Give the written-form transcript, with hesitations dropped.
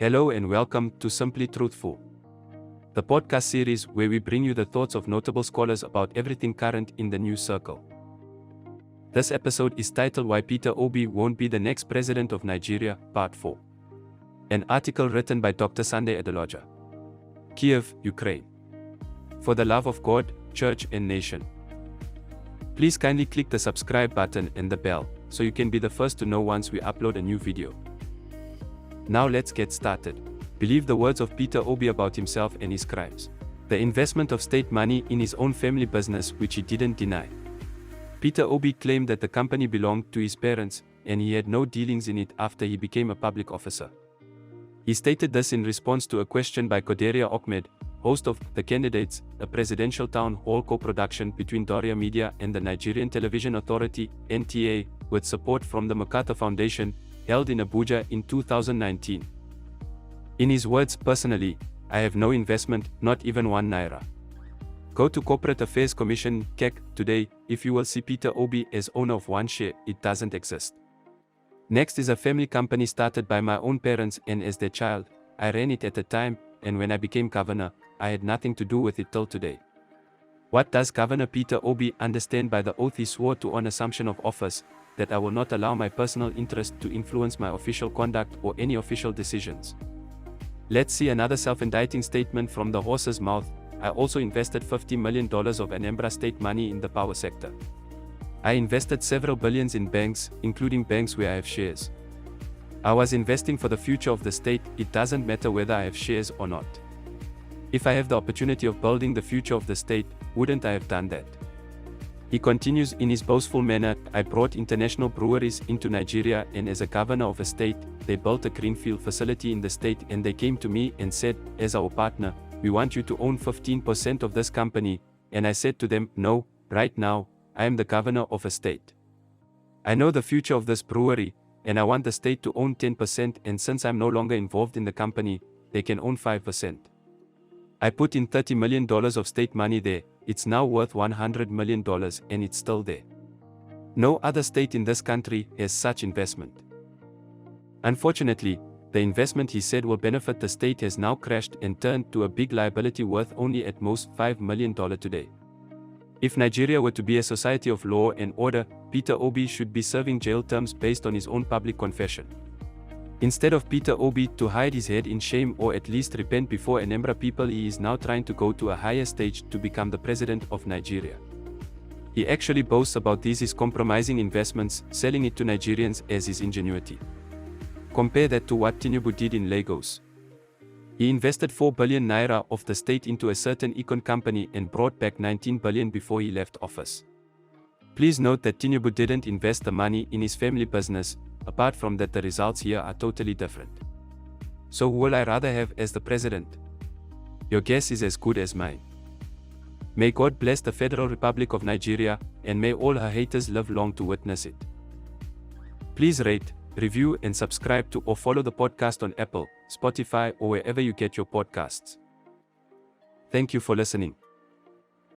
Hello and welcome to Simply Truthful, the podcast series where we bring you the thoughts of notable scholars about everything current in the news circle. This episode is titled Why Peter Obi Won't Be the Next President of Nigeria, Part 4. An article written by Dr. Sunday Adelaja. Kyiv, Ukraine. For the love of God, church and nation. Please kindly click the subscribe button and the bell, so you can be the first to know once we upload a new video. Now let's get started. Believe the words of Peter Obi about himself and his crimes. The investment of state money in his own family business, which he didn't deny. Peter Obi claimed that the company belonged to his parents, and he had no dealings in it after he became a public officer. He stated this in response to a question by Kadaria Ahmed, host of The Candidates, a presidential town hall co-production between Daria Media and the Nigerian Television Authority, NTA, with support from the MacArthur Foundation, held in Abuja in 2019. In his words, personally, I have no investment, not even ₦1. Go to Corporate Affairs Commission, CAC, today, if you will see Peter Obi as owner of one share, it doesn't exist. Next is a family company started by my own parents and as their child, I ran it at the time, and when I became governor, I had nothing to do with it till today. What does Governor Peter Obi understand by the oath he swore to on assumption of office, that I will not allow my personal interest to influence my official conduct or any official decisions? Let's see another self-indicting statement from the horse's mouth. I also invested $50 million of Anambra state money in the power sector. I invested several billions in banks, including banks where I have shares. I was investing for the future of the state, it doesn't matter whether I have shares or not. If I have the opportunity of building the future of the state, wouldn't I have done that? He continues in his boastful manner, I brought international breweries into Nigeria, and as a governor of a state, they built a greenfield facility in the state and they came to me and said, as our partner, we want you to own 15% of this company, and I said to them, no, right now, I am the governor of a state. I know the future of this brewery, and I want the state to own 10%, and since I'm no longer involved in the company, they can own 5%. I put in $30 million of state money there, it's now worth $100 million and it's still there. No other state in this country has such investment. Unfortunately, the investment he said will benefit the state has now crashed and turned to a big liability worth only at most $5 million today. If Nigeria were to be a society of law and order, Peter Obi should be serving jail terms based on his own public confession. Instead of Peter Obi to hide his head in shame or at least repent before Anambra people, he is now trying to go to a higher stage to become the president of Nigeria. He actually boasts about his compromising investments, selling it to Nigerians as his ingenuity. Compare that to what Tinubu did in Lagos. He invested ₦4 billion of the state into a certain econ company and brought back 19 billion before he left office. Please note that Tinubu didn't invest the money in his family business. Apart from that, the results here are totally different. So who will I rather have as the president? Your guess is as good as mine. May God bless the Federal Republic of Nigeria, and may all her haters live long to witness it. Please rate, review and subscribe to or follow the podcast on Apple, Spotify or wherever you get your podcasts. Thank you for listening.